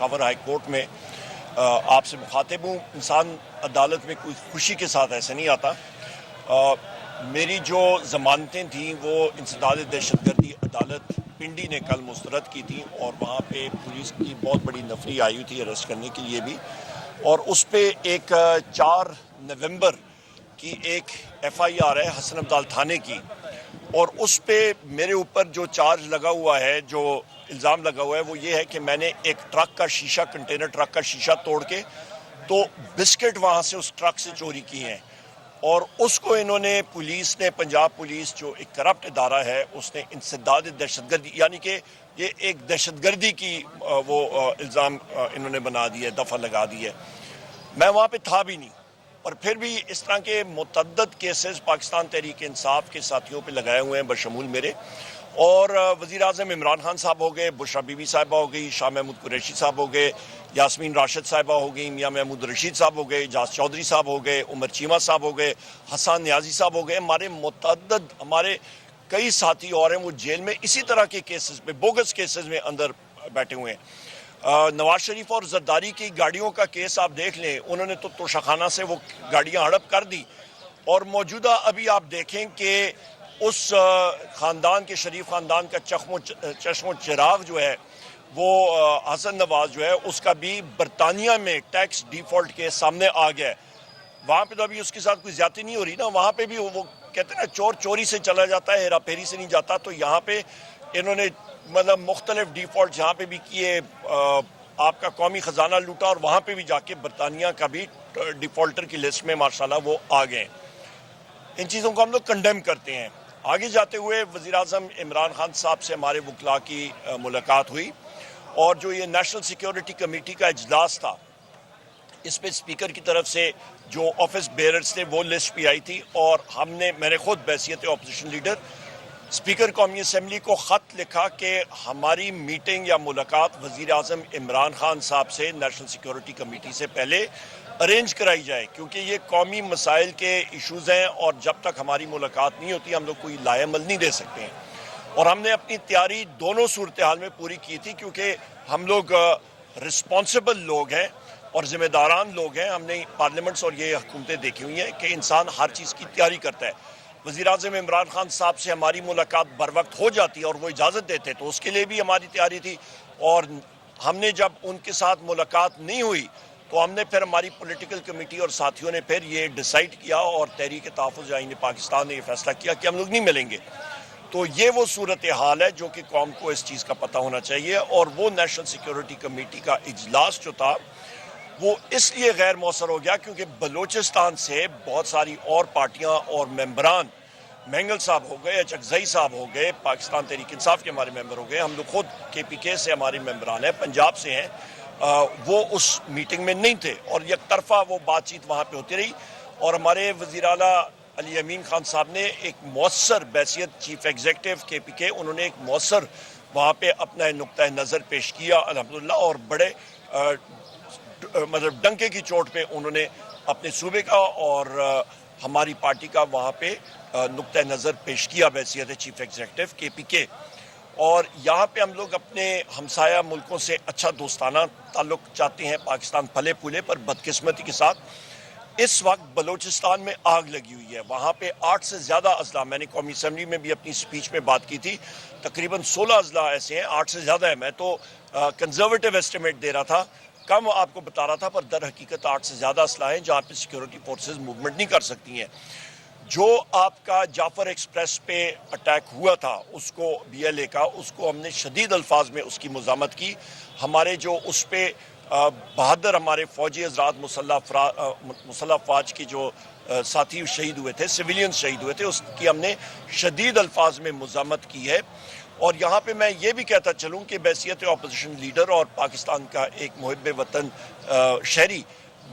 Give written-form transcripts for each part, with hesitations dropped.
Peshawar high court میں آپ سے مخاطب ہوں. انسان عدالت میں کوئی خوشی کے ساتھ ایسے نہیں آتا. میری جو ضمانتیں تھیں وہ انسداد دہشت گردی عدالت پنڈی نے کل مسترد کی تھیں اور وہاں پہ پولیس کی بہت بڑی نفری آئی ہوئی تھی اریسٹ کرنے کے لیے بھی, اور اس پہ ایک 4 نومبر کی ایک ایف آئی آر ہے حسن ابدال تھانے کی, اور اس پہ میرے اوپر جو چارج لگا ہوا ہے, جو الزام لگا ہوا ہے, وہ یہ ہے کہ میں نے ایک ٹرک کا شیشہ, کنٹینر ٹرک کا شیشہ توڑ کے تو بسکٹ وہاں سے اس ٹرک سے چوری کی ہیں, اور اس کو انہوں نے پولیس نے, پنجاب پولیس جو ایک کرپٹ ادارہ ہے, اس نے انسداد دہشت گردی, یعنی کہ یہ ایک دہشت گردی کی وہ الزام انہوں نے بنا دی ہے, دفعہ لگا دی ہے. میں وہاں پہ تھا بھی نہیں, اور پھر بھی اس طرح کے متعدد کیسز پاکستان تحریک انصاف کے ساتھیوں پہ لگائے ہوئے ہیں بشمول میرے, اور وزیر اعظم عمران خان صاحب ہو گئے, بشرا بی بی صاحبہ ہو گئی, شاہ محمود قریشی صاحب ہو گئے, یاسمین راشد صاحبہ ہو گئی, میاں محمود رشید صاحب ہو گئے, اجاز چودھری صاحب ہو گئے, عمر چیمہ صاحب ہو گئے, حسان نیازی صاحب ہو گئے. ہمارے کئی ساتھی اور ہیں وہ جیل میں اسی طرح کے کیسز پہ, بوگس کیسز میں اندر بیٹھے ہوئے ہیں. نواز شریف اور زرداری کی گاڑیوں کا کیس آپ دیکھ لیں, انہوں نے تو توشاخانہ سے وہ گاڑیاں ہڑپ کر دی, اور موجودہ ابھی آپ دیکھیں کہ اس خاندان کے, شریف خاندان کا چشم و چراغ جو ہے وہ حسن نواز جو ہے, اس کا بھی برطانیہ میں ٹیکس ڈیفالٹ کے سامنے آ گیا ہے. وہاں پہ تو ابھی اس کے ساتھ کوئی زیادتی نہیں ہو رہی نا, وہاں پہ بھی وہ کہتے ہیں نا چور چوری سے چلا جاتا ہے, ہیرا پھیری سے نہیں جاتا. تو یہاں پہ انہوں نے مطلب مختلف ڈیفالٹ جہاں پہ بھی کیے, آپ کا قومی خزانہ لوٹا, اور وہاں پہ بھی جا کے برطانیہ کا بھی ڈیفالٹر کی لسٹ میں ماشاءاللہ وہ آ گئے. ان چیزوں کو ہم لوگ کنڈیم کرتے ہیں. آگے جاتے ہوئے وزیراعظم عمران خان صاحب سے ہمارے وکلاء کی ملاقات ہوئی, اور جو یہ نیشنل سیکیورٹی کمیٹی کا اجلاس تھا, اس پہ اسپیکر کی طرف سے جو آفس بیئررز تھے وہ لسٹ بھی آئی تھی, اور میں نے خود بحیثیت اپوزیشن لیڈر اسپیکر قومی اسمبلی کو خط لکھا کہ ہماری میٹنگ یا ملاقات وزیر اعظم عمران خان صاحب سے نیشنل سیکیورٹی کمیٹی سے پہلے ارینج کرائی جائے, کیونکہ یہ قومی مسائل کے ایشوز ہیں, اور جب تک ہماری ملاقات نہیں ہوتی ہم لوگ کوئی لائے عمل نہیں دے سکتے ہیں. اور ہم نے اپنی تیاری دونوں صورتحال میں پوری کی تھی, کیونکہ ہم لوگ رسپانسبل لوگ ہیں اور ذمہ داران لوگ ہیں. ہم نے پارلیمنٹس اور یہ حکومتیں دیکھی ہوئی ہیں کہ انسان ہر چیز کی تیاری کرتا ہے. وزیر اعظم عمران خان صاحب سے ہماری ملاقات بر وقت ہو جاتی اور وہ اجازت دیتے تو اس کے لیے بھی ہماری تیاری تھی, اور ہم نے جب ان کے ساتھ ملاقات نہیں ہوئی تو ہم نے پھر ہماری پولیٹیکل کمیٹی اور ساتھیوں نے پھر یہ ڈیسائیڈ کیا, اور تحریک تحفظ آئین پاکستان نے یہ فیصلہ کیا کہ ہم لوگ نہیں ملیں گے. تو یہ وہ صورتحال ہے جو کہ قوم کو اس چیز کا پتہ ہونا چاہیے. اور وہ نیشنل سیکیورٹی کمیٹی کا اجلاس جو تھا وہ اس لیے غیر مؤثر ہو گیا کیونکہ بلوچستان سے بہت ساری اور پارٹیاں اور ممبران, مینگل صاحب ہو گئے, اچکزئی صاحب ہو گئے, پاکستان تحریک انصاف کے ہمارے ممبر ہو گئے, ہم لوگ خود کے پی کے سے ہمارے ممبران ہیں, پنجاب سے ہیں, وہ اس میٹنگ میں نہیں تھے, اور یک طرفہ وہ بات چیت وہاں پہ ہوتی رہی. اور ہمارے وزیر اعلیٰ علی امین خان صاحب نے ایک مؤثر بحیثیت چیف ایگزیکٹو کے پی کے, انہوں نے ایک مؤثر وہاں پہ اپنا نقطہ نظر پیش کیا الحمدللہ, اور بڑے مطلب ڈنکے کی چوٹ پہ انہوں نے اپنے صوبے کا اور ہماری پارٹی کا وہاں پہ نقطہ نظر پیش کیا بحیثیت چیف ایگزیکٹو کے پی کے. اور یہاں پہ ہم لوگ اپنے ہمسایہ ملکوں سے اچھا دوستانہ تعلق چاہتے ہیں. پاکستان پھلے پھولے پر بدقسمتی کے ساتھ اس وقت بلوچستان میں آگ لگی ہوئی ہے. وہاں پہ 8 سے زیادہ اضلاع, میں نے قومی اسمبلی میں بھی اپنی سپیچ میں بات کی تھی, تقریباً 16 اضلاع ایسے ہیں, 8 سے زیادہ ہے. میں تو کنزرویٹو ایسٹیمیٹ دے رہا تھا, کم آپ کو بتا رہا تھا, پر در حقیقت 8 سے زیادہ اضلاع ہیں جہاں پہ سیکیورٹی فورسز موومنٹ نہیں کر سکتی ہیں. جو آپ کا جعفر ایکسپریس پہ اٹیک ہوا تھا, اس کو بی ایل اے کا, اس کو ہم نے شدید الفاظ میں اس کی مذمت کی. ہمارے جو اس پہ بہادر ہمارے فوجی حضرات مسلح افواج کی جو ساتھی شہید ہوئے تھے, سویلینز شہید ہوئے تھے, اس کی ہم نے شدید الفاظ میں مذمت کی ہے. اور یہاں پہ میں یہ بھی کہتا چلوں کہ بحیثیت اپوزیشن لیڈر اور پاکستان کا ایک محب وطن شہری,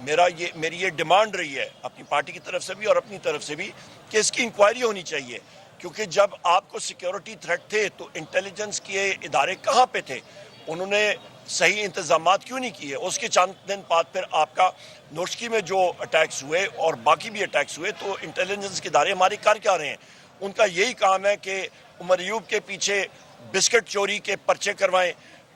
میری یہ ڈیمانڈ رہی ہے اپنی پارٹی کی طرف سے بھی اور اپنی طرف سے بھی کہ اس کی انکوائری ہونی چاہیے. کیونکہ جب آپ کو سیکیورٹی تھریٹ تھے تو انٹیلیجنس کے ادارے کہاں پہ تھے, انہوں نے صحیح انتظامات کیوں نہیں کیے؟ اس کے چند دن بعد پھر آپ کا نوشکی میں جو اٹیکس ہوئے اور باقی بھی اٹیکس ہوئے, تو انٹیلیجنس کے ادارے ہمارے کر کیا رہے ہیں؟ ان کا یہی کام ہے کہ عمر ایوب کے پیچھے بسکٹ چوری کے پرچے کروائیں,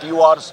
TORs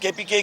KPK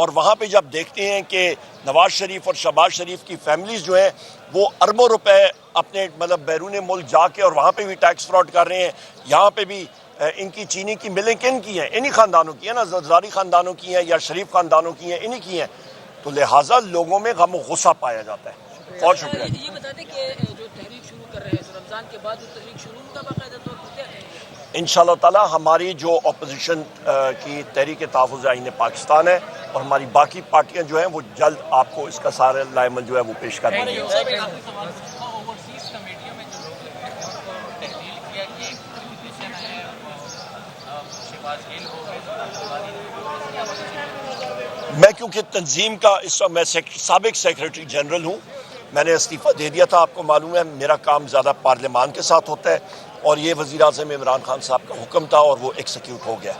اور وہاں پہ جب دیکھتے ہیں کہ نواز شریف اور شہباز شریف کی فیملیز جو ہیں وہ اربوں روپے اپنے مطلب بیرون ملک جا کے اور وہاں پہ بھی ٹیکس فراڈ کر رہے ہیں، یہاں پہ بھی ان کی چینی کی ملیں کن کی ہیں؟ انہی خاندانوں کی ہیں نا، زرداری خاندانوں کی ہیں یا شریف خاندانوں کی ہیں، انہی کی ہیں. تو لہٰذا لوگوں میں غم و غصہ پایا جاتا ہے. بہت شکریہ. یہ بتا دیں کہ جو تحریک شروع کر رہے ہیں رمضان کے بعد جو تحریک شروع ہوگا باقاعدہ طور پر کیا ہے؟ انشاءاللہ تعالی ہماری جو اپوزیشن کی تحریک تحفظ آئین پاکستان ہے اور ہماری باقی پارٹیاں جو ہیں وہ جلد آپ کو اس کا سارا لائمل جو ہے وہ پیش کر دیں گے. اوورسیز کمیٹیوں میں جو لوگ ہیں ان کو تحلیل کیا کہ پوزیشن ہے شہباز گل ہو میں کیونکہ تنظیم کا اس وقت میں سابق سیکرٹری جنرل ہوں، میں نے استعفیٰ دے دیا تھا، آپ کو معلوم ہے میرا کام زیادہ پارلیمان کے ساتھ ہوتا ہے اور یہ وزیر اعظم عمران خان صاحب کا حکم تھا اور وہ ایکسیکیوٹ ہو گیا.